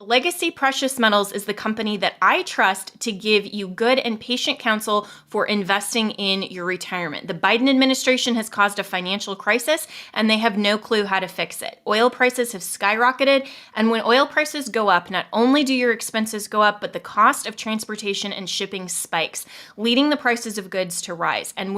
Legacy Precious Metals is the company that I trust to give you good and patient counsel for investing in your retirement. The Biden administration has caused a financial crisis, and they have no clue how to fix it. Oil prices have skyrocketed, and when oil prices go up, not only do your expenses go up, but the cost of transportation and shipping spikes, leading the prices of goods to rise. And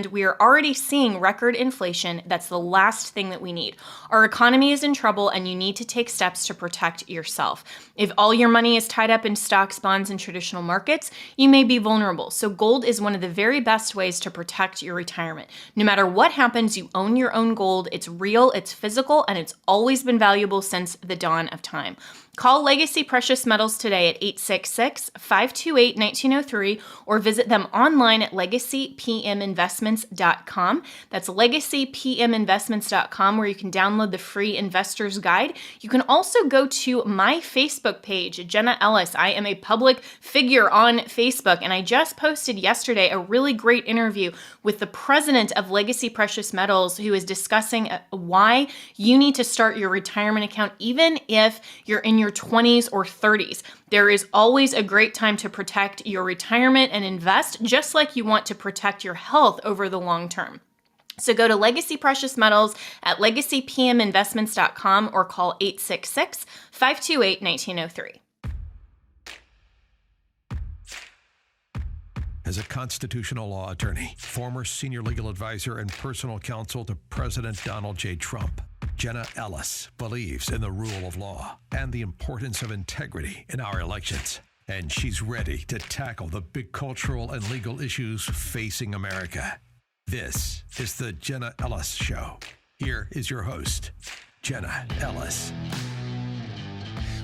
we are already seeing record inflation. That's the last thing that we need. Our economy is in trouble, and you need to take steps to protect yourself. If all your money is tied up in stocks, bonds, and traditional markets, you may be vulnerable. So gold is one of the very best ways to protect your retirement. No matter what happens, you own your own gold. It's real, it's physical, and it's always been valuable since the dawn of time. Call Legacy Precious Metals today at 866-528-1903 or visit them online at legacypminvestments.com. That's legacypminvestments.com, where you can download the free investor's guide. You can also go to my Facebook page, Jenna Ellis. I am a public figure on Facebook, and I just posted yesterday a really great interview with the president of Legacy Precious Metals, who is discussing why you need to start your retirement account even if you're in your 20s or 30s. There is always a great time to protect your retirement and invest, just like you want to protect your health over the long term. So go to Legacy Precious Metals at legacypminvestments.com or call 866-528-1903. As a constitutional law attorney, former senior legal advisor and personal counsel to President Donald J. Trump, Jenna Ellis believes in the rule of law and the importance of integrity in our elections. And she's ready to tackle the big cultural and legal issues facing America. This is the Jenna Ellis Show. Here is your host, Jenna Ellis.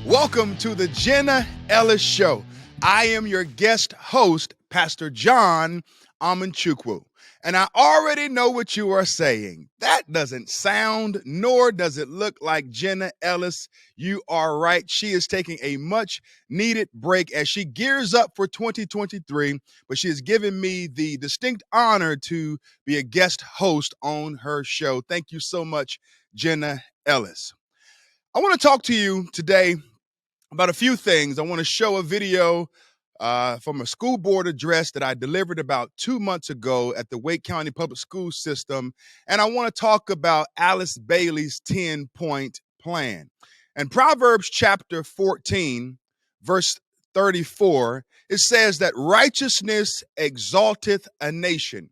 Welcome to the Jenna Ellis Show. I am your guest host, Pastor John Amanchukwu. And I already know what you are saying. That doesn't sound, nor does it look like Jenna Ellis. You are right. She is taking a much needed break as she gears up for 2023, but she has given me the distinct honor to be a guest host on her show. Thank you so much, Jenna Ellis. I want to talk to you today about a few things. I want to show a video from a school board address that I delivered about 2 months ago at the Wake County Public School System. And I want to talk about Alice Bailey's 10-point plan. And Proverbs chapter 14, verse 34, it says that righteousness exalteth a nation,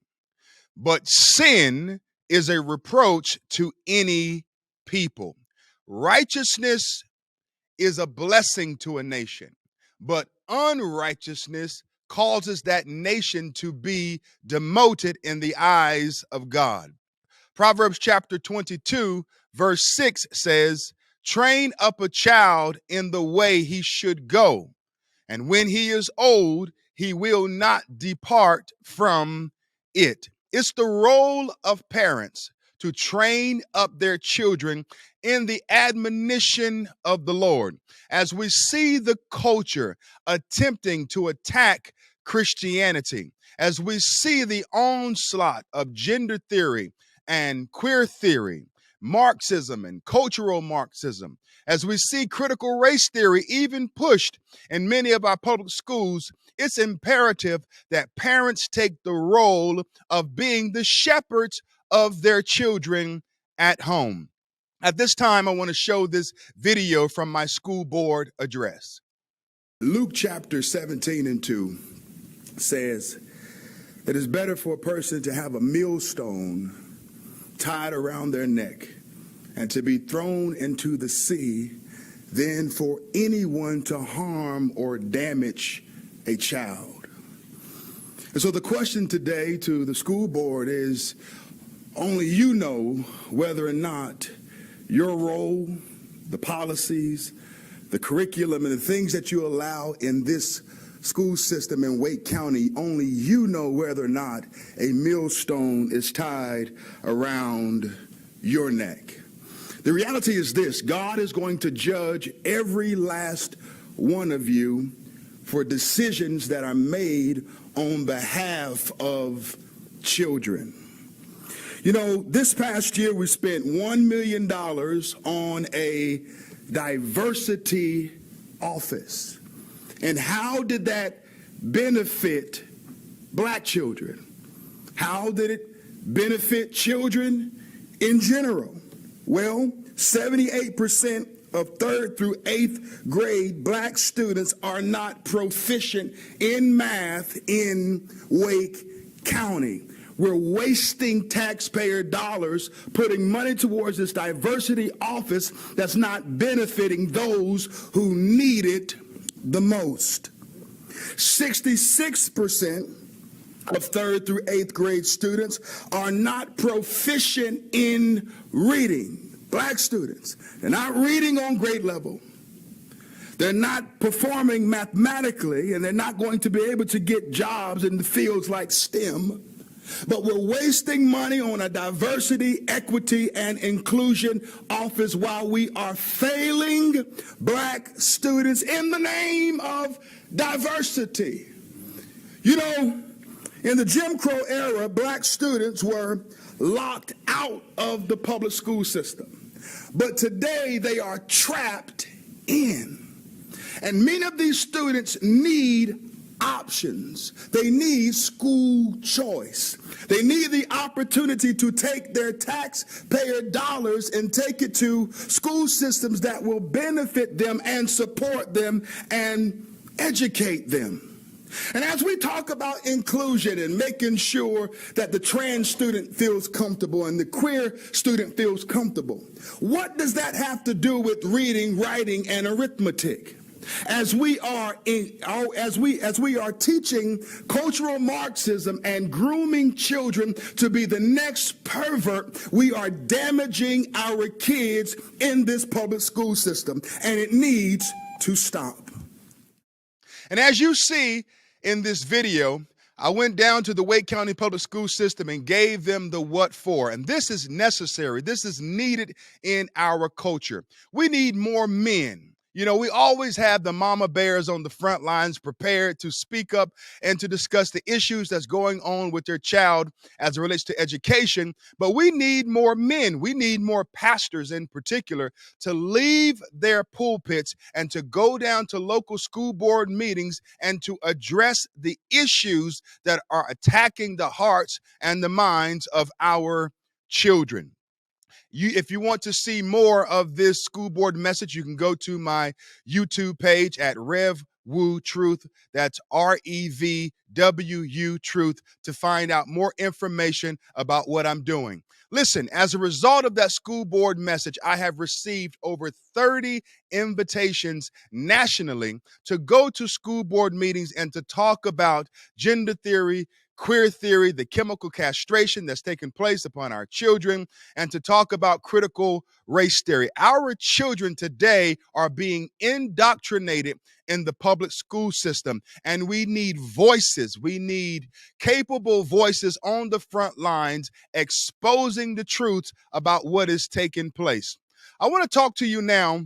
but sin is a reproach to any people. Righteousness is a blessing to a nation, but unrighteousness causes that nation to be demoted in the eyes of God. Proverbs chapter 22, verse 6 says, train up a child in the way he should go, and when he is old, he will not depart from it. It's the role of parents to train up their children in the admonition of the Lord. As we see the culture attempting to attack Christianity, as we see the onslaught of gender theory and queer theory, Marxism and cultural Marxism, as we see critical race theory even pushed in many of our public schools, it's imperative that parents take the role of being the shepherds of their children at home. At this time, I want to show this video from my school board address. Luke chapter 17 and 2 says that it's better for a person to have a millstone tied around their neck and to be thrown into the sea than for anyone to harm or damage a child. And so the question today to the school board is, only you know whether or not your role, the policies, the curriculum, and the things that you allow in this school system in Wake County, only you know whether or not a millstone is tied around your neck. The reality is this: God is going to judge every last one of you for decisions that are made on behalf of children. You know, this past year we spent $1 million on a diversity office. And how did that benefit black children? How did it benefit children in general? Well, 78% of 3rd through 8th grade black students are not proficient in math in Wake County. We're wasting taxpayer dollars putting money towards this diversity office that's not benefiting those who need it the most. 66% of 3rd through 8th grade students are not proficient in reading. Black students, they're not reading on grade level. They're not performing mathematically, and they're not going to be able to get jobs in the fields like STEM. But we're wasting money on a diversity, equity, and inclusion office while we are failing black students in the name of diversity. You know, in the Jim Crow era, black students were locked out of the public school system. But today they are trapped in. And many of these students need options. They need school choice. They need the opportunity to take their taxpayer dollars and take it to school systems that will benefit them and support them and educate them. And as we talk about inclusion and making sure that the trans student feels comfortable and the queer student feels comfortable, what does that have to do with reading, writing, and arithmetic? As we are teaching cultural Marxism and grooming children to be the next pervert, we are damaging our kids in this public school system, and it needs to stop. And as you see in this video, I went down to the Wake County Public School System and gave them the what for. And this is necessary. This is needed in our culture. We need more men. You know, we always have the mama bears on the front lines prepared to speak up and to discuss the issues that's going on with their child as it relates to education. But we need more men. We need more pastors in particular to leave their pulpits and to go down to local school board meetings and to address the issues that are attacking the hearts and the minds of our children. If you want to see more of this school board message, you can go to my YouTube page at Rev Woo Truth. That's REVWU Truth to find out more information about what I'm doing. Listen, as a result of that school board message, I have received over 30 invitations nationally to go to school board meetings and to talk about gender theory, queer theory, the chemical castration that's taking place upon our children, and to talk about critical race theory. Our children today are being indoctrinated in the public school system, and we need voices. We need capable voices on the front lines exposing the truth about what is taking place. I want to talk to you now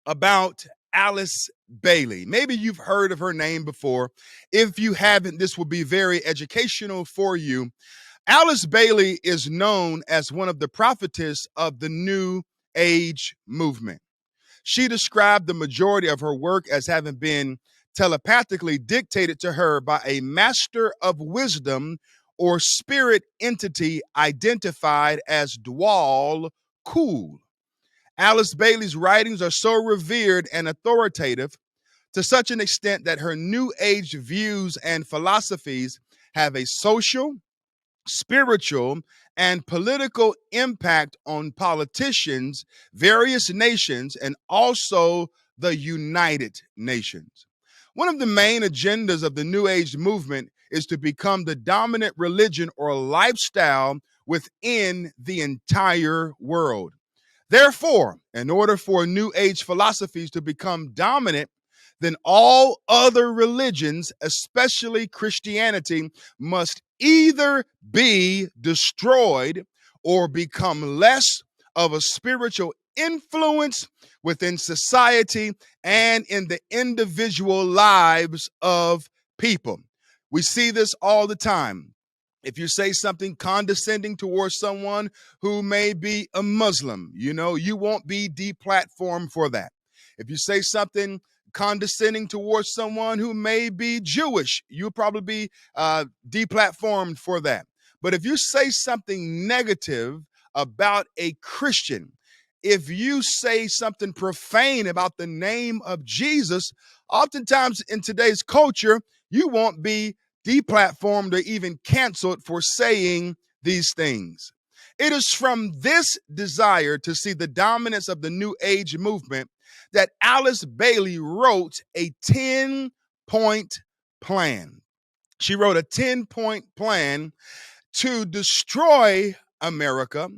about Alice Bailey. Maybe you've heard of her name before. If you haven't, this will be very educational for you. Alice Bailey is known as one of the prophetess of the New Age movement. She described the majority of her work as having been telepathically dictated to her by a master of wisdom or spirit entity identified as Dwal Kul. Alice Bailey's writings are so revered and authoritative to such an extent that her New Age views and philosophies have a social, spiritual, and political impact on politicians, various nations, and also the United Nations. One of the main agendas of the New Age movement is to become the dominant religion or lifestyle within the entire world. Therefore, in order for New Age philosophies to become dominant, then all other religions, especially Christianity, must either be destroyed or become less of a spiritual influence within society and in the individual lives of people. We see this all the time. If you say something condescending towards someone who may be a Muslim, you won't be deplatformed for that. If you say something condescending towards someone who may be Jewish, you'll probably be deplatformed for that. But if you say something negative about a Christian, if you say something profane about the name of Jesus, oftentimes in today's culture, you won't be deplatformed or even canceled for saying these things. It is from this desire to see the dominance of the New Age movement that Alice Bailey wrote a 10-point plan. She wrote a 10-point plan to destroy America,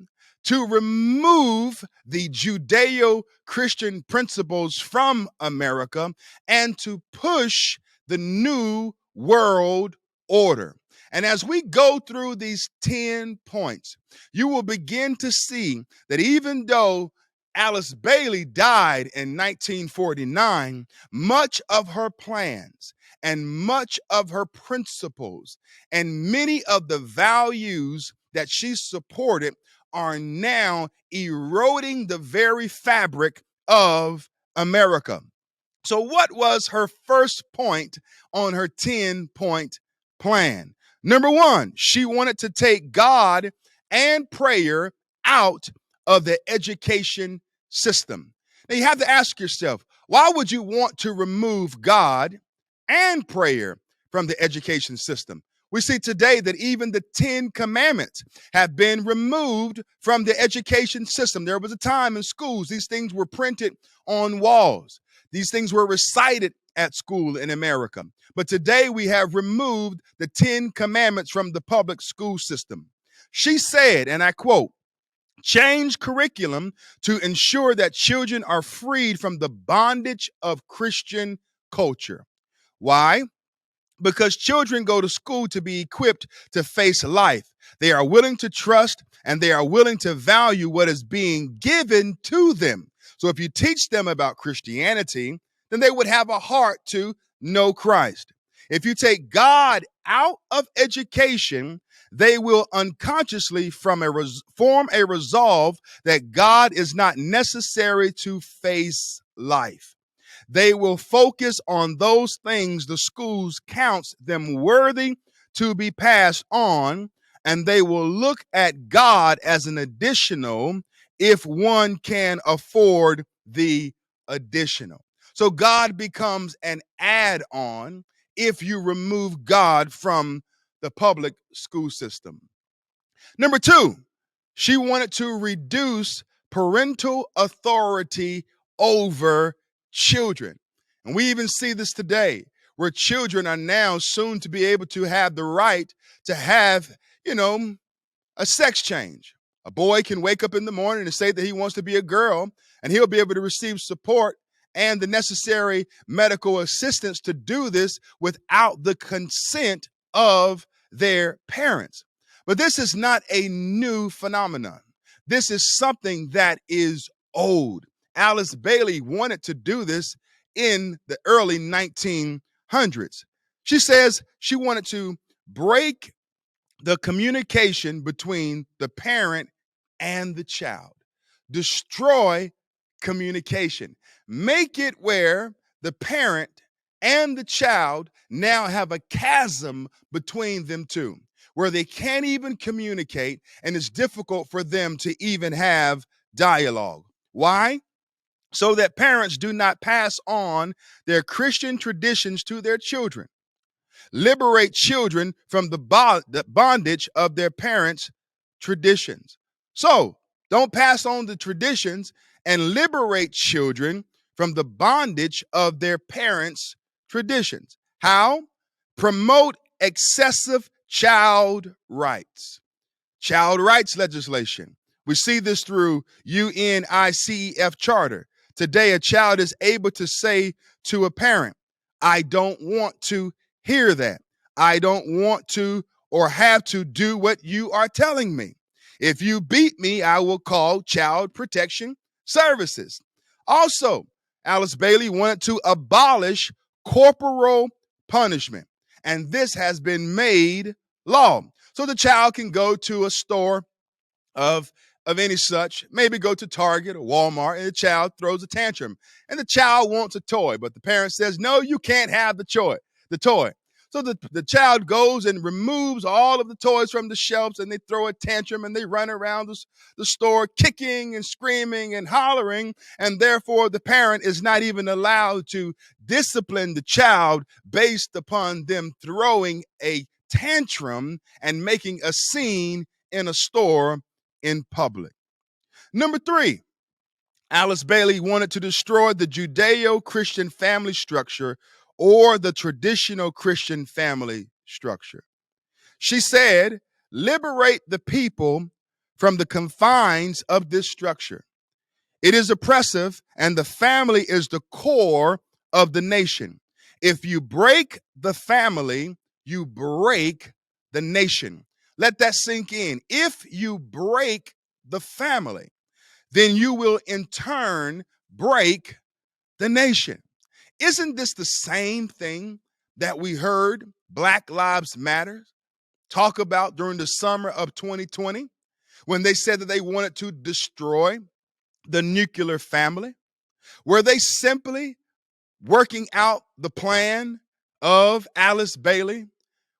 to remove the Judeo Christian principles from America, and to push the New World Order. And as we go through these 10 points, you will begin to see that even though Alice Bailey died in 1949, much of her plans and much of her principles and many of the values that she supported are now eroding the very fabric of America. So, what was her first point on her 10-point plan? Number one, she wanted to take God and prayer out of the education system. Now, you have to ask yourself, why would you want to remove God and prayer from the education system? We see today that even the 10 commandments have been removed from the education system. There was a time in schools, these things were printed on walls. These things were recited at school in America. But today we have removed the 10 commandments from the public school system. She said, and I quote, "Change curriculum to ensure that children are freed from the bondage of Christian culture." Why? Because children go to school to be equipped to face life. They are willing to trust and they are willing to value what is being given to them. So if you teach them about Christianity, then they would have a heart to know Christ. If you take God out of education, they will unconsciously form a resolve that God is not necessary to face life. They will focus on those things the schools counts them worthy to be passed on, and they will look at God as an additional if one can afford the additional. So God becomes an add-on if you remove God from the public school system. Number two, she wanted to reduce parental authority over children. And we even see this today, where children are now soon to be able to have the right to have, a sex change. A boy can wake up in the morning and say that he wants to be a girl, and he'll be able to receive support and the necessary medical assistance to do this without the consent of their parents. But this is not a new phenomenon. This is something that is old. Alice Bailey wanted to do this in the early 1900s. She says she wanted to break the communication between the parent and the child, destroy communication, make it where the parent and the child now have a chasm between them two, where they can't even communicate and it's difficult for them to even have dialogue. Why? So that parents do not pass on their Christian traditions to their children. Liberate children from the bondage of their parents' traditions. So don't pass on the traditions and liberate children from the bondage of their parents' traditions. How? Promote excessive child rights. Child rights legislation. We see this through UNICEF Charter. Today, a child is able to say to a parent, "I don't want to hear that. I don't want to or have to do what you are telling me. If you beat me, I will call Child Protection Services." Also, Alice Bailey wanted to abolish corporal punishment, and this has been made law. So the child can go to a store of of any such, maybe go to Target or Walmart, and the child throws a tantrum. And the child wants a toy, but the parent says, no, you can't have the toy. So the child goes and removes all of the toys from the shelves, and they throw a tantrum, and they run around the store kicking and screaming and hollering. And therefore, the parent is not even allowed to discipline the child based upon them throwing a tantrum and making a scene in a store in public. Number 3, Alice Bailey wanted to destroy the Judeo-Christian family structure or the traditional Christian family structure. She said, liberate the people from the confines of this structure. It is oppressive, and the family is the core of the nation. If you break the family, you break the nation. Let that sink in. If you break the family, then you will in turn break the nation. Isn't this the same thing that we heard Black Lives Matter talk about during the summer of 2020 when they said that they wanted to destroy the nuclear family? Were they simply working out the plan of Alice Bailey?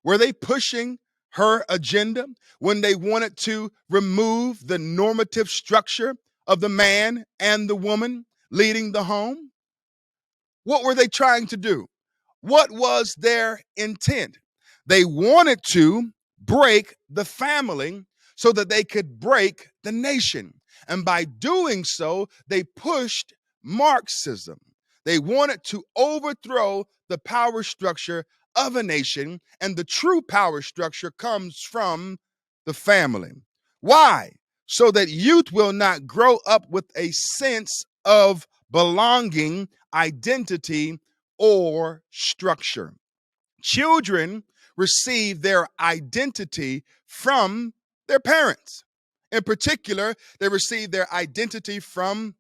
Were they pushing her agenda when they wanted to remove the normative structure of the man and the woman leading the home? What were they trying to do? What was their intent? They wanted to break the family so that they could break the nation. And by doing so, they pushed Marxism. They wanted to overthrow the power structure of a nation, and the true power structure comes from the family. Why? So that youth will not grow up with a sense of belonging, identity, or structure. Children receive their identity from their parents. In particular, they receive their identity from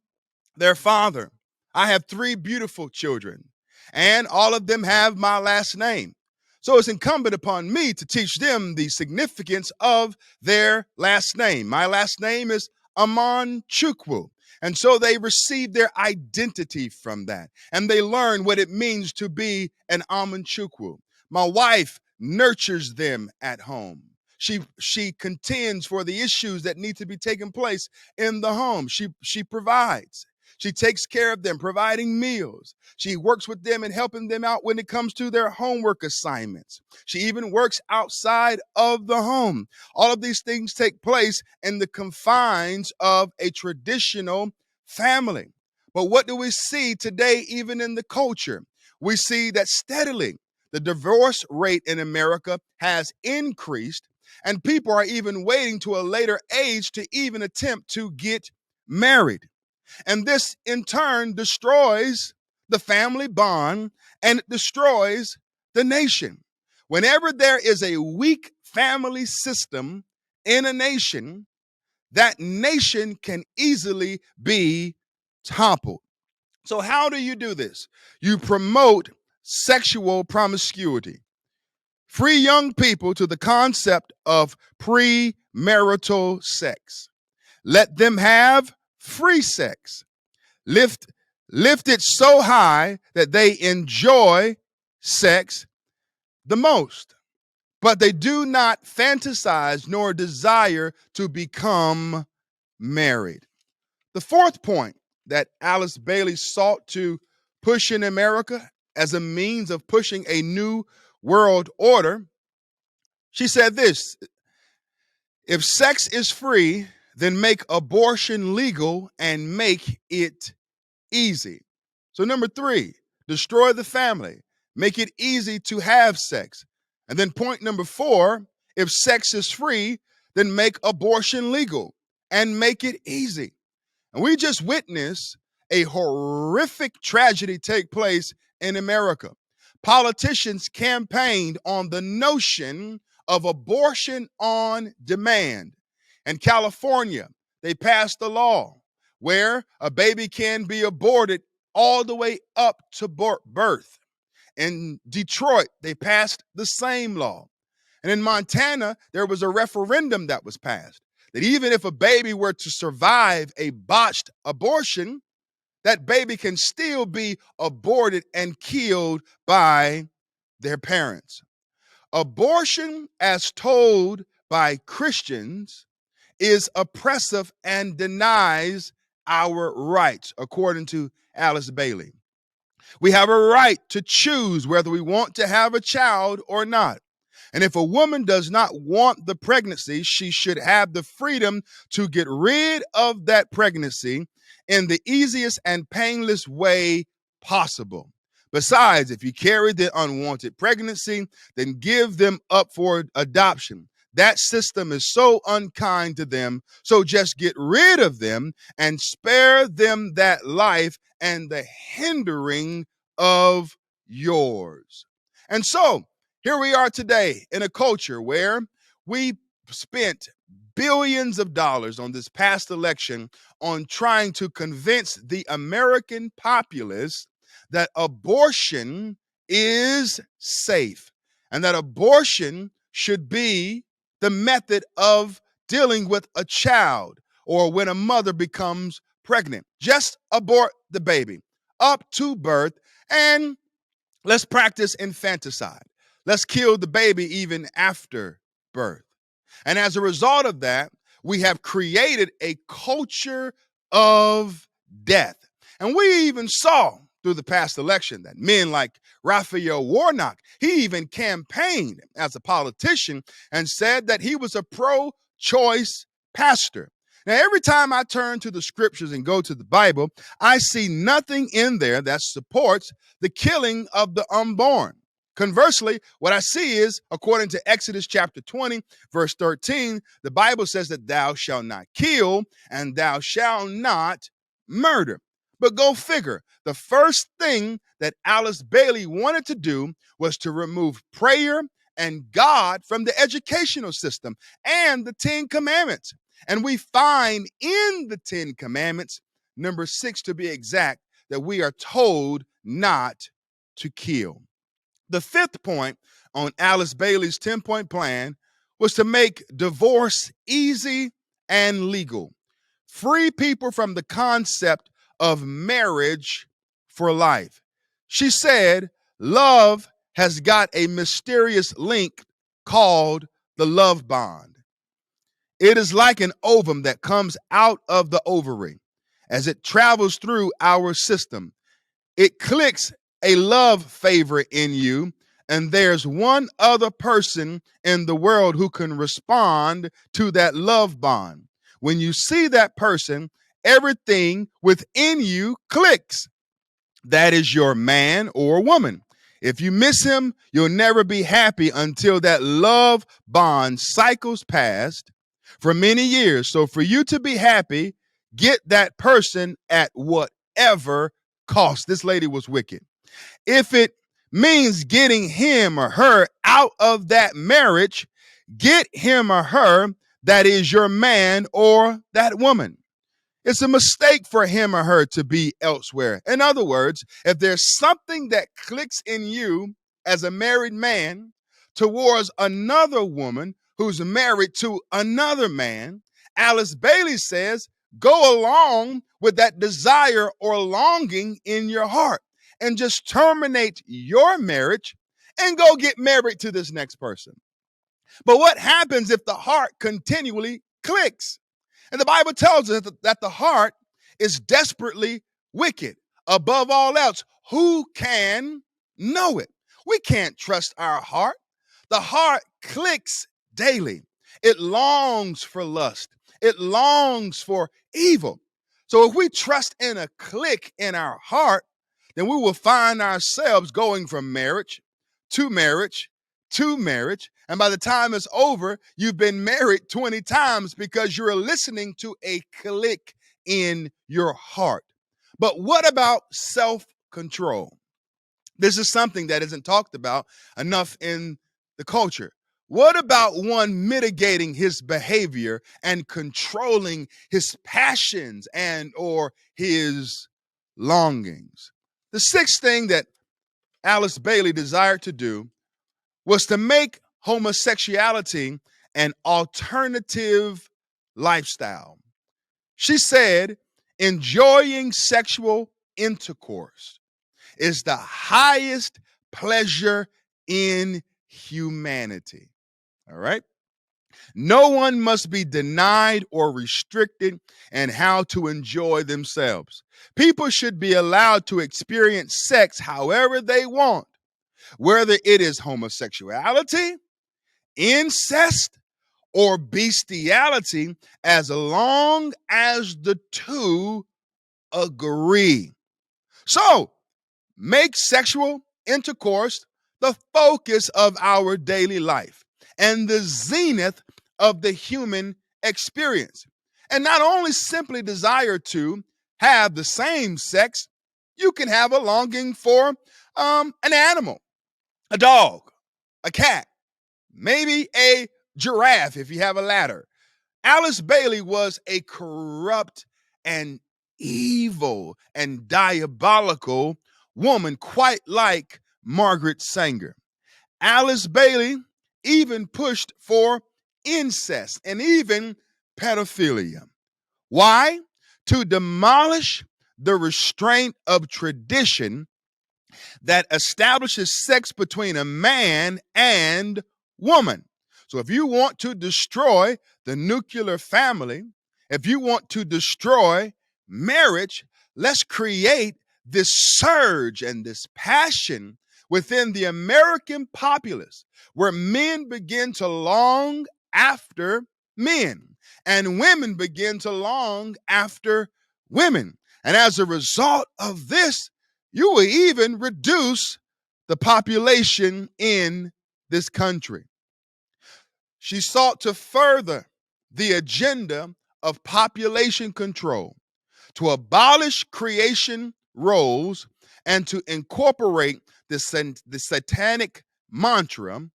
their father. I have 3 beautiful children, and all of them have my last name. So it's incumbent upon me to teach them the significance of their last name. My last name is Amanchukwu. And so they receive their identity from that. And they learn what it means to be an Amanchukwu. My wife nurtures them at home. She contends for the issues that need to be taking place in the home. She provides. She takes care of them, providing meals. She works with them and helping them out when it comes to their homework assignments. She even works outside of the home. All of these things take place in the confines of a traditional family. But what do we see today, even in the culture? We see that steadily the divorce rate in America has increased, and people are even waiting to a later age to even attempt to get married. And this in turn destroys the family bond, and it destroys the nation. Whenever there is a weak family system in a nation, that nation can easily be toppled. So how do you do this? You promote sexual promiscuity. Free young people to the concept of premarital sex. Let them have free sex. Lift it so high that they enjoy sex the most, but they do not fantasize nor desire to become married. The 4th point that Alice Bailey sought to push in America as a means of pushing a new world order, she said this: if sex is free, then make abortion legal and make it easy. So number 3, destroy the family, make it easy to have sex. And then point number 4, if sex is free, then make abortion legal and make it easy. And we just witnessed a horrific tragedy take place in America. Politicians campaigned on the notion of abortion on demand. In California, they passed a law where a baby can be aborted all the way up to birth. In Detroit, they passed the same law. And in Montana, there was a referendum that was passed that even if a baby were to survive a botched abortion, that baby can still be aborted and killed by their parents. Abortion, as told by Christians, is oppressive and denies our rights, according to Alice Bailey. We have a right to choose whether we want to have a child or not. And if a woman does not want the pregnancy, she should have the freedom to get rid of that pregnancy in the easiest and painless way possible. Besides, if you carry the unwanted pregnancy, then give them up for adoption. That system is so unkind to them. So just get rid of them and spare them that life and the hindering of yours. And so here we are today in a culture where we spent billions of dollars on this past election on trying to convince the American populace that abortion is safe and that abortion should be the method of dealing with a child or when a mother becomes pregnant. Just abort the baby up to birth and let's practice infanticide. Let's kill the baby even after birth. And as a result of that, we have created a culture of death. And we even saw through the past election that men like Raphael Warnock, he even campaigned as a politician and said that he was a pro-choice pastor. Now, every time I turn to the scriptures and go to the Bible, I see nothing in there that supports the killing of the unborn. Conversely, what I see is, according to Exodus chapter 20, verse 13, the Bible says that thou shalt not kill and thou shalt not murder. But go figure, the first thing that Alice Bailey wanted to do was to remove prayer and God from the educational system and the 10 Commandments. And we find in the 10 Commandments, number 6 to be exact, that we are told not to kill. The fifth point on Alice Bailey's 10-point plan was to make divorce easy and legal. Free people from the concept of marriage for life. She said, love has got a mysterious link called the love bond. It is like an ovum that comes out of the ovary. As it travels through our system, it clicks a love favor in you, and there's one other person in the world who can respond to that love bond. When you see that person, everything within you clicks. That is your man or woman. If you miss him, you'll never be happy until that love bond cycles past for many years. So for you to be happy, get that person at whatever cost. This lady was wicked. If it means getting him or her out of that marriage, get him or her that is your man or that woman. It's a mistake for him or her to be elsewhere. In other words, if there's something that clicks in you as a married man towards another woman who's married to another man, Alice Bailey says, go along with that desire or longing in your heart and just terminate your marriage and go get married to this next person. But what happens if the heart continually clicks? And the Bible tells us that the heart is desperately wicked. Above all else, who can know it? We can't trust our heart. The heart clicks daily. It longs for lust. It longs for evil. So if we trust in a click in our heart, then we will find ourselves going from marriage to marriage to marriage. And by the time it's over, you've been married 20 times because you're listening to a click in your heart. But what about self-control? This is something that isn't talked about enough in the culture. What about one mitigating his behavior and controlling his passions and or his longings? The sixth thing that Alice Bailey desired to do was to make homosexuality an alternative lifestyle. She said, enjoying sexual intercourse is the highest pleasure in humanity. All right? No one must be denied or restricted in how to enjoy themselves. People should be allowed to experience sex however they want, whether it is homosexuality, incest, or bestiality, as long as the two agree. So, make sexual intercourse the focus of our daily life and the zenith of the human experience. And not only simply desire to have the same sex, you can have a longing for an animal, a dog, a cat, maybe a giraffe if you have a ladder. Alice Bailey was a corrupt and evil and diabolical woman, quite like Margaret Sanger. Alice Bailey even pushed for incest and even pedophilia. Why? To demolish the restraint of tradition that establishes sex between a man and woman. So if you want to destroy the nuclear family, if you want to destroy marriage, let's create this surge and this passion within the American populace where men begin to long after men and women begin to long after women. And as a result of this, you will even reduce the population in this country. She sought to further the agenda of population control, to abolish creation roles, and to incorporate the satanic mantra,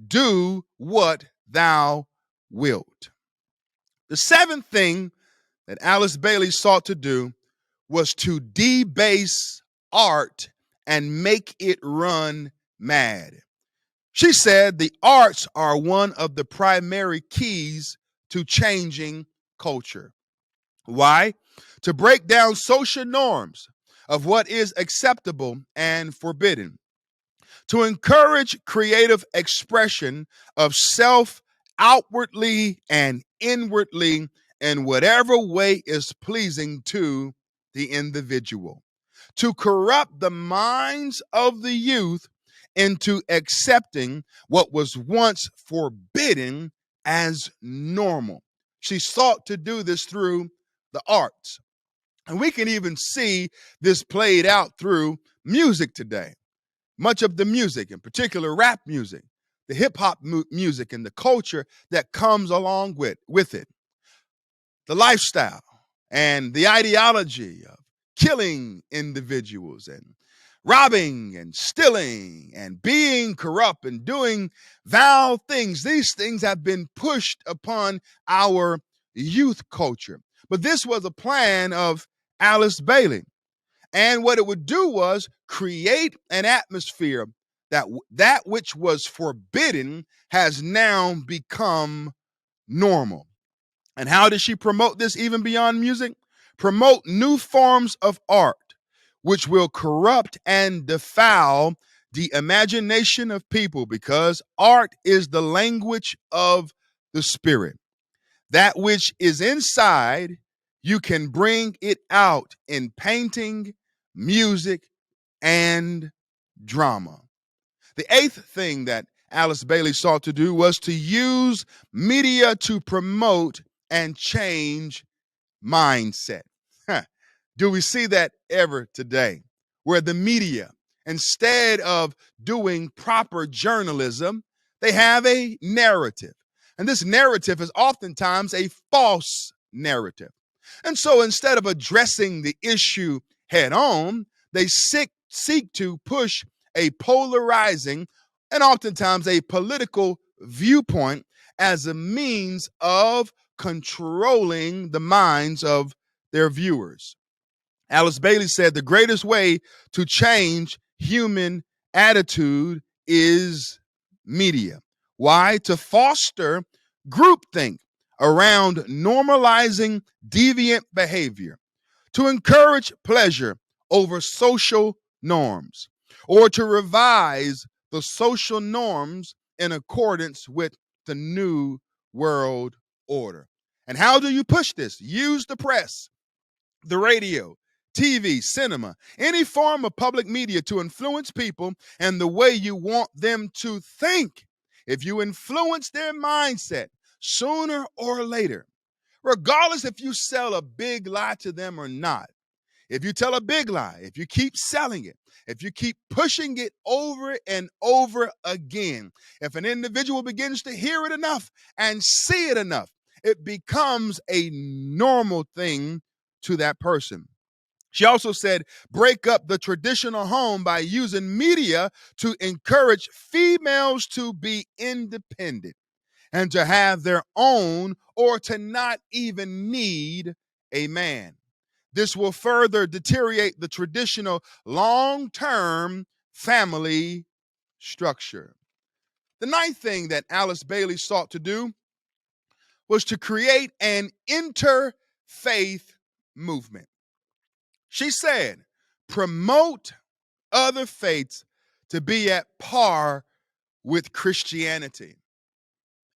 do what thou wilt. The seventh thing that Alice Bailey sought to do was to debase art and make it run mad. She said the arts are one of the primary keys to changing culture. Why? To break down social norms of what is acceptable and forbidden, to encourage creative expression of self outwardly and inwardly in whatever way is pleasing to the individual, to corrupt the minds of the youth into accepting what was once forbidden as normal. She sought to do this through the arts. And we can even see this played out through music today. Much of the music, in particular rap music, the hip hop music, and the culture that comes along with it, the lifestyle and the ideology of killing individuals and robbing and stealing and being corrupt and doing vile things. These things have been pushed upon our youth culture. But this was a plan of Alice Bailey. And what it would do was create an atmosphere that which was forbidden has now become normal. And how does she promote this even beyond music? Promote new forms of art, which will corrupt and defile the imagination of people, because art is the language of the spirit. That which is inside, you can bring it out in painting, music, and drama. The eighth thing that Alice Bailey sought to do was to use media to promote and change mindset. Huh. Do we see that ever today? Where the media, instead of doing proper journalism, they have a narrative. And this narrative is oftentimes a false narrative. And so instead of addressing the issue head on, they seek to push a polarizing and oftentimes a political viewpoint as a means of controlling the minds of their viewers. Alice Bailey said the greatest way to change human attitude is media. Why? To foster groupthink around normalizing deviant behavior, to encourage pleasure over social norms, or to revise the social norms in accordance with the new world order. And how do you push this? Use the press, the radio, TV, cinema, any form of public media to influence people and the way you want them to think. If you influence their mindset, sooner or later, regardless if you sell a big lie to them or not, if you tell a big lie, if you keep selling it, if you keep pushing it over and over again, if an individual begins to hear it enough and see it enough, it becomes a normal thing to that person. She also said, break up the traditional home by using media to encourage females to be independent and to have their own, or to not even need a man. This will further deteriorate the traditional long-term family structure. The ninth thing that Alice Bailey sought to do was to create an interfaith movement. She said, promote other faiths to be at par with Christianity,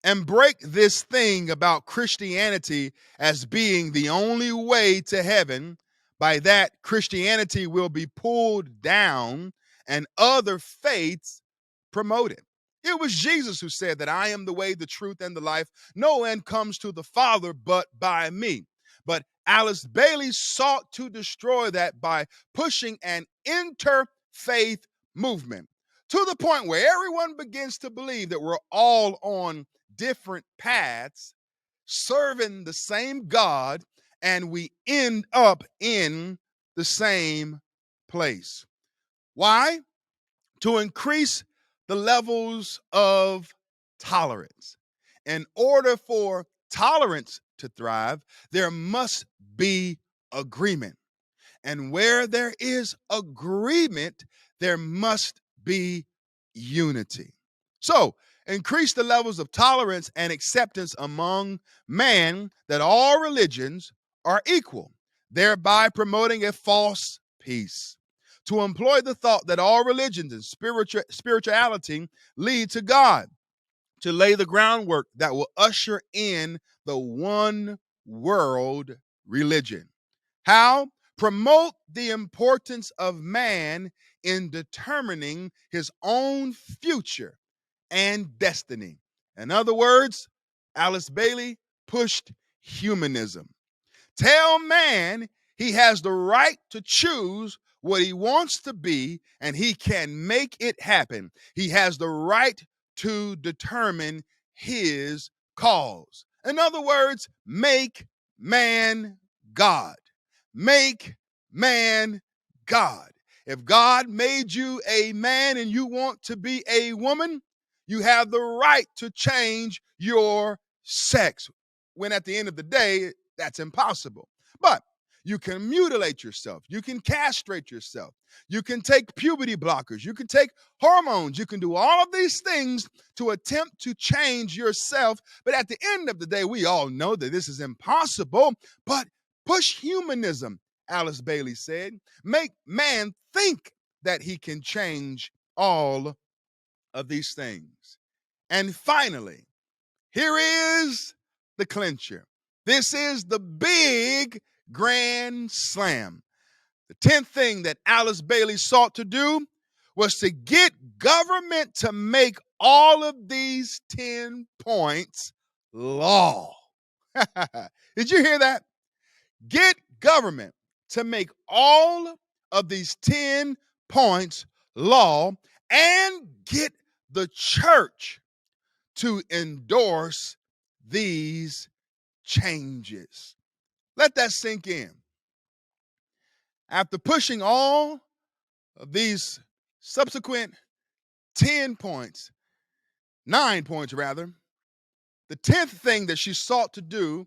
and break this thing about Christianity as being the only way to heaven. By that, Christianity will be pulled down and other faiths promoted. It was Jesus who said that I am the way, the truth, and the life. No one comes to the Father but by me. But Alice Bailey sought to destroy that by pushing an interfaith movement to the point where everyone begins to believe that we're all on different paths, serving the same God, and we end up in the same place. Why? To increase the levels of tolerance. In order for tolerance to thrive, there must be agreement. And where there is agreement, there must be unity. So, increase the levels of tolerance and acceptance among man that all religions are equal, thereby promoting a false peace. To employ the thought that all religions and spirituality lead to God, to lay the groundwork that will usher in the one world religion. How? Promote the importance of man in determining his own future and destiny. In other words, Alice Bailey pushed humanism. Tell man he has the right to choose what he wants to be and he can make it happen. He has the right to determine his cause. In other words, make man God. Make man God. If God made you a man and you want to be a woman, you have the right to change your sex. When at the end of the day, that's impossible. But you can mutilate yourself. You can castrate yourself. You can take puberty blockers. You can take hormones. You can do all of these things to attempt to change yourself. But at the end of the day, we all know that this is impossible. But push humanism, Alice Bailey said. Make man think that he can change all of these things. And finally, here is the clincher. This is the big grand slam. The 10th thing that Alice Bailey sought to do was to get government to make all of these 10 points law. Did you hear that? Get government to make all of these 10 points law and get the church to endorse these changes. Let that sink in. After pushing all of these subsequent 10 points, 9 points rather, the 10th thing that she sought to do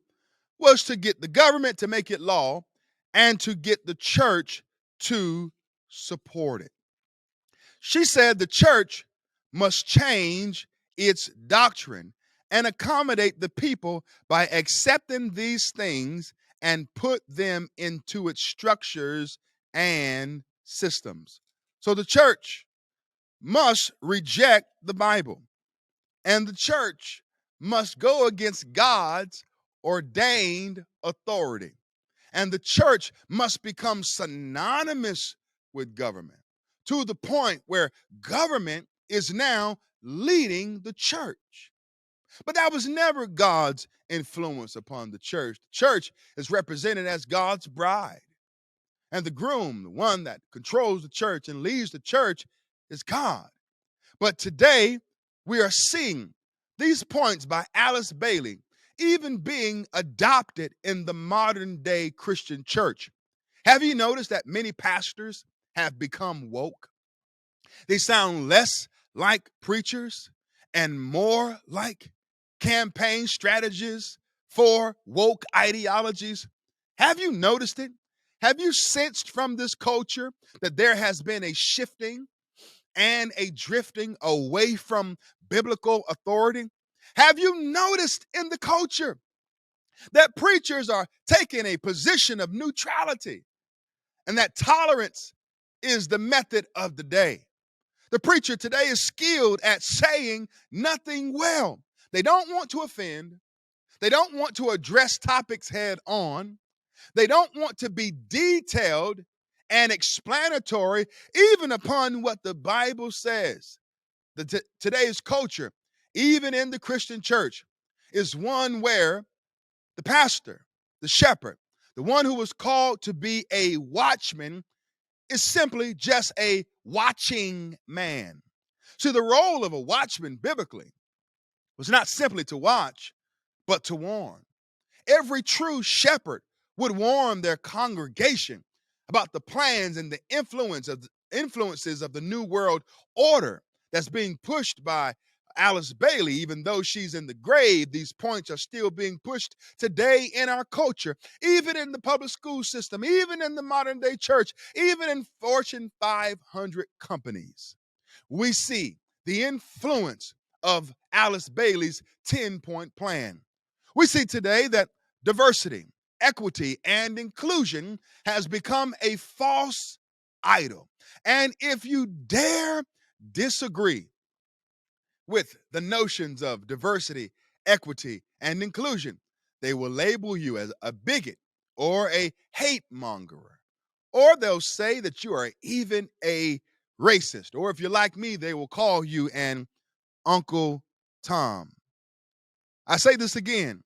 was to get the government to make it law and to get the church to support it. She said the church must change its doctrine and accommodate the people by accepting these things and put them into its structures and systems. So the church must reject the Bible, and the church must go against God's ordained authority. And the church must become synonymous with government to the point where government is now leading the church. But that was never God's influence upon the church. The church is represented as God's bride. And the groom, the one that controls the church and leads the church, is God. But today, we are seeing these points by Alice Bailey even being adopted in the modern day Christian church. Have you noticed that many pastors have become woke? They sound less like preachers and more like campaign strategists for woke ideologies. Have you noticed it? Have you sensed from this culture that there has been a shifting and a drifting away from biblical authority? Have you noticed in the culture that preachers are taking a position of neutrality and that tolerance is the method of the day? The preacher today is skilled at saying nothing well. They don't want to offend. They don't want to address topics head on. They don't want to be detailed and explanatory, even upon what the Bible says. Today's culture, even in the Christian church, is one where the pastor, the shepherd, the one who was called to be a watchman, is simply just a watching man. See, the role of a watchman biblically was not simply to watch, but to warn. Every true shepherd would warn their congregation about the plans and the influences of the new world order that's being pushed by Alice Bailey. Even though she's in the grave, these points are still being pushed today in our culture, even in the public school system, even in the modern day church, even in Fortune 500 companies. We see the influence of Alice Bailey's 10-point plan. We see today that diversity, equity, and inclusion has become a false idol. And if you dare disagree with the notions of diversity, equity, and inclusion, they will label you as a bigot or a hate monger. Or they'll say that you are even a racist. Or if you're like me, they will call you an Uncle Tom. I say this again.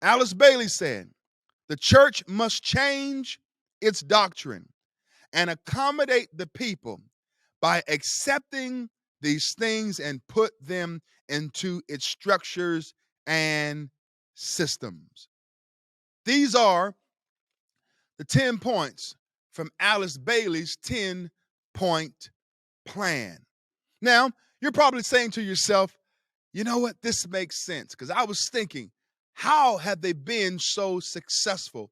Alice Bailey said, the church must change its doctrine and accommodate the people by accepting these things and put them into its structures and systems. These are the 10 points from Alice Bailey's 10-point plan. Now, you're probably saying to yourself, you know what? This makes sense, because I was thinking, how have they been so successful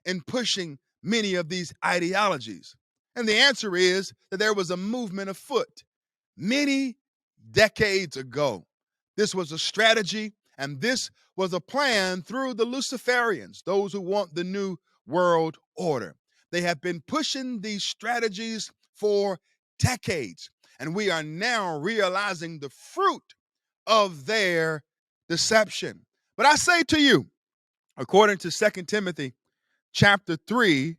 in pushing many of these ideologies? And the answer is that there was a movement afoot many decades ago. This was a strategy, and this was a plan through the Luciferians, those who want the new world order. They have been pushing these strategies for decades, and we are now realizing the fruit of their deception. But I say to you, according to 2 Timothy chapter 3,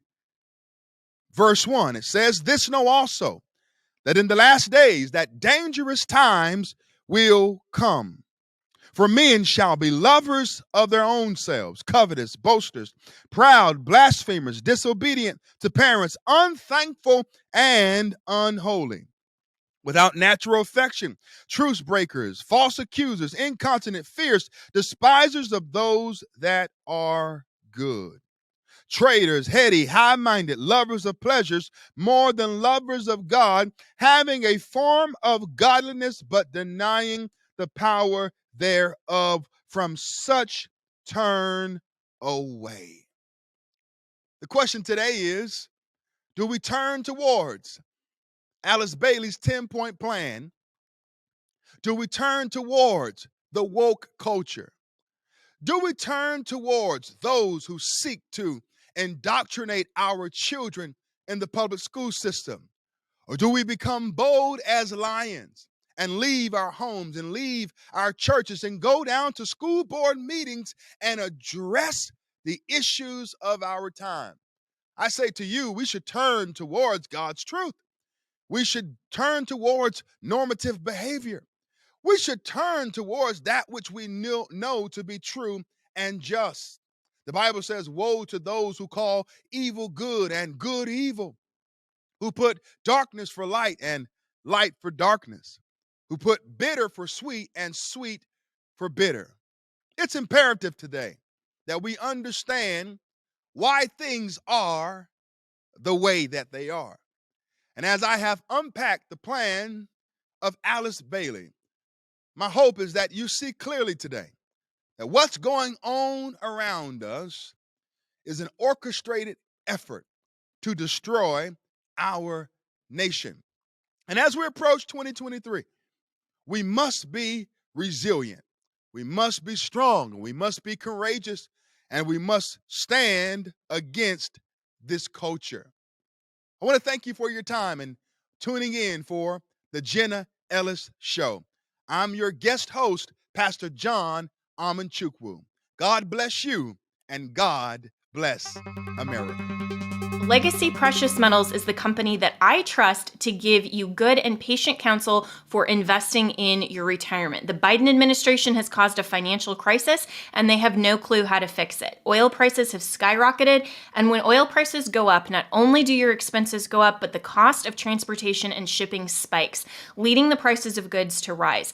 verse 1, it says, this know also, that in the last days that dangerous times will come. For men shall be lovers of their own selves, covetous, boasters, proud, blasphemers, disobedient to parents, unthankful, and unholy, without natural affection, truce breakers, false accusers, incontinent, fierce, despisers of those that are good, traitors, heady, high-minded, lovers of pleasures more than lovers of God, having a form of godliness but denying the power thereof. From such turn away. The question today is, do we turn towards Alice Bailey's 10-point plan? Do we turn towards the woke culture? Do we turn towards those who seek to indoctrinate our children in the public school system? Or do we become bold as lions and leave our homes and leave our churches and go down to school board meetings and address the issues of our time? I say to you, we should turn towards God's truth. We should turn towards normative behavior. We should turn towards that which we know to be true and just. The Bible says, woe to those who call evil good and good evil, who put darkness for light and light for darkness, who put bitter for sweet and sweet for bitter. It's imperative today that we understand why things are the way that they are. And as I have unpacked the plan of Alice Bailey, my hope is that you see clearly today that what's going on around us is an orchestrated effort to destroy our nation. And as we approach 2023, we must be resilient. We must be strong. We must be courageous. And we must stand against this culture. I want to thank you for your time and tuning in for the Jenna Ellis Show. I'm your guest host, Pastor John Amanchukwu. God bless you, and God bless America. Legacy Precious Metals is the company that I trust to give you good and patient counsel for investing in your retirement. The Biden administration has caused a financial crisis, and they have no clue how to fix it. Oil prices have skyrocketed, and when oil prices go up, not only do your expenses go up, but the cost of transportation and shipping spikes, leading the prices of goods to rise.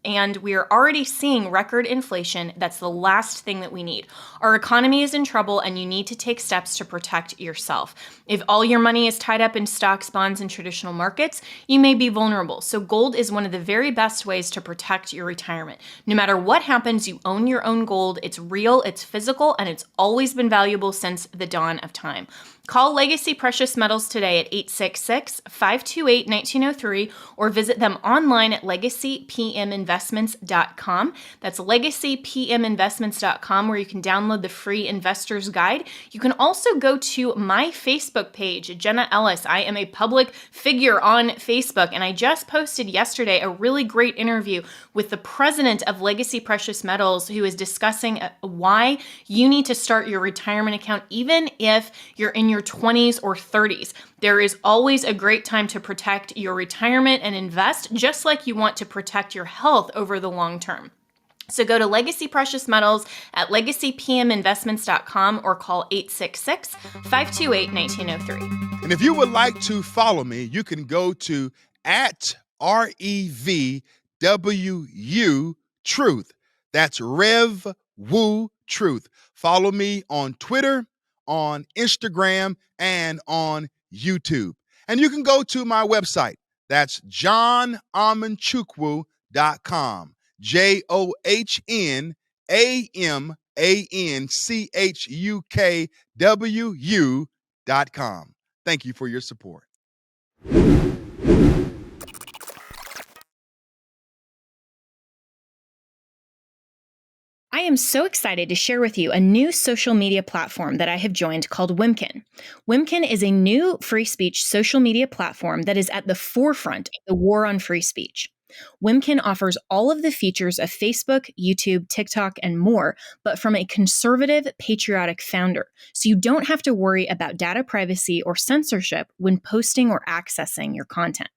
And we are already seeing record inflation. That's the last thing that we need. Our economy is in trouble, and you need to take steps to protect yourself. If all your money is tied up in stocks, bonds, and traditional markets, you may be vulnerable. So gold is one of the very best ways to protect your retirement. No matter what happens, you own your own gold. It's real, it's physical, and it's always been valuable since the dawn of time. Call Legacy Precious Metals today at 866-528-1903 or visit them online at legacypminvestments.com. That's legacypminvestments.com, where you can download the free investor's guide. You can also go to my Facebook page, Jenna Ellis. I am a public figure on Facebook, and I just posted yesterday a really great interview with the president of Legacy Precious Metals, who is discussing why you need to start your retirement account even if you're in your 20s or 30s. There is always a great time to protect your retirement and invest, just like you want to protect your health over the long term. So go to Legacy Precious Metals at legacypminvestments.com or call 866-528-1903. And if you would like to follow me, you can go to @REVWU Truth. That's Rev Woo Truth. Follow me on Twitter, on Instagram, and on YouTube. And you can go to my website. That's johnamanchukwu.com. JOHNAMANCHUKWU.com. Thank you for your support. I am so excited to share with you a new social media platform that I have joined called Wimkin. Wimkin is a new free speech social media platform that is at the forefront of the war on free speech. Wimkin offers all of the features of Facebook, YouTube, TikTok, and more, but from a conservative, patriotic founder, so you don't have to worry about data privacy or censorship when posting or accessing your content.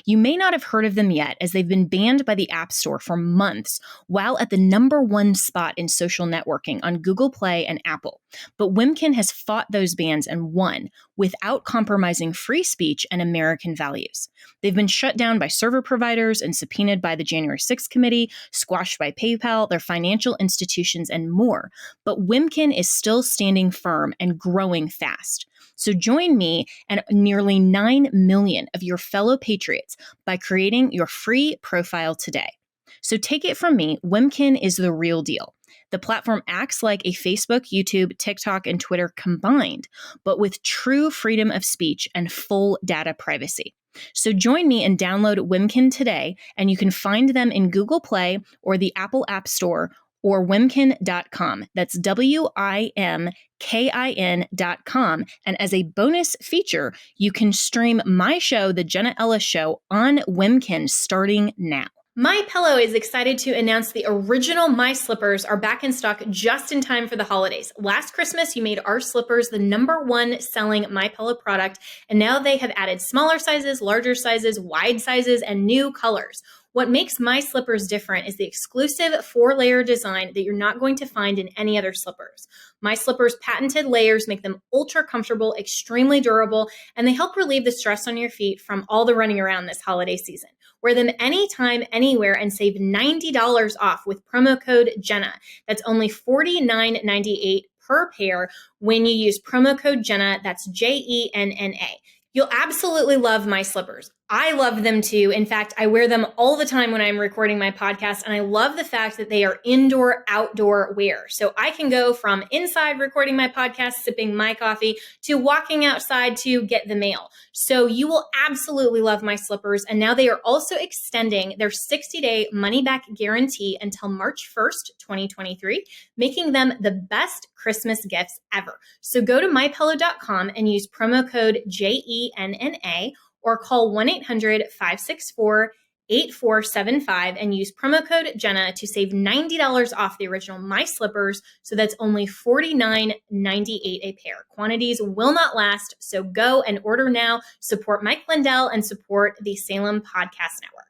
You may not have heard of them yet, as they've been banned by the App Store for months, while at the #1 spot in social networking on Google Play and Apple. But Wimkin has fought those bans and won, without compromising free speech and American values. They've been shut down by server providers and subpoenaed by the January 6th committee, squashed by PayPal, their financial institutions, and more. But Wimkin is still standing firm and growing fast. So join me and nearly 9 million of your fellow patriots by creating your free profile today. So take it from me, Wimkin is the real deal. The platform acts like a Facebook, YouTube, TikTok, and Twitter combined, but with true freedom of speech and full data privacy. So join me and download Wimkin today, and you can find them in Google Play or the Apple App Store or wimkin.com. That's WIMKIN.com. And as a bonus feature, you can stream my show, The Jenna Ellis Show, on Wimkin starting now. My Pillow is excited to announce the original My Slippers are back in stock just in time for the holidays. Last Christmas, you made our slippers the #1 selling My Pillow product, and now they have added smaller sizes, larger sizes, wide sizes, and new colors. What makes My Slippers different is the exclusive 4-layer design that you're not going to find in any other slippers. My Slippers' patented layers make them ultra comfortable, extremely durable, and they help relieve the stress on your feet from all the running around this holiday season. Wear them anytime, anywhere, and save $90 off with promo code Jenna. That's only $49.98 per pair when you use promo code Jenna. That's JENNA. You'll absolutely love My Slippers. I love them too. In fact, I wear them all the time when I'm recording my podcast, and I love the fact that they are indoor-outdoor wear. So I can go from inside recording my podcast, sipping my coffee, to walking outside to get the mail. So you will absolutely love My Slippers. And now they are also extending their 60-day money-back guarantee until March 1st, 2023, making them the best Christmas gifts ever. So go to mypillow.com and use promo code JENNA, or call 1-800-564-8475 and use promo code Jenna to save $90 off the original My Slippers. So that's only $49.98 a pair. Quantities will not last, so go and order now. Support Mike Lindell and support the Salem Podcast Network.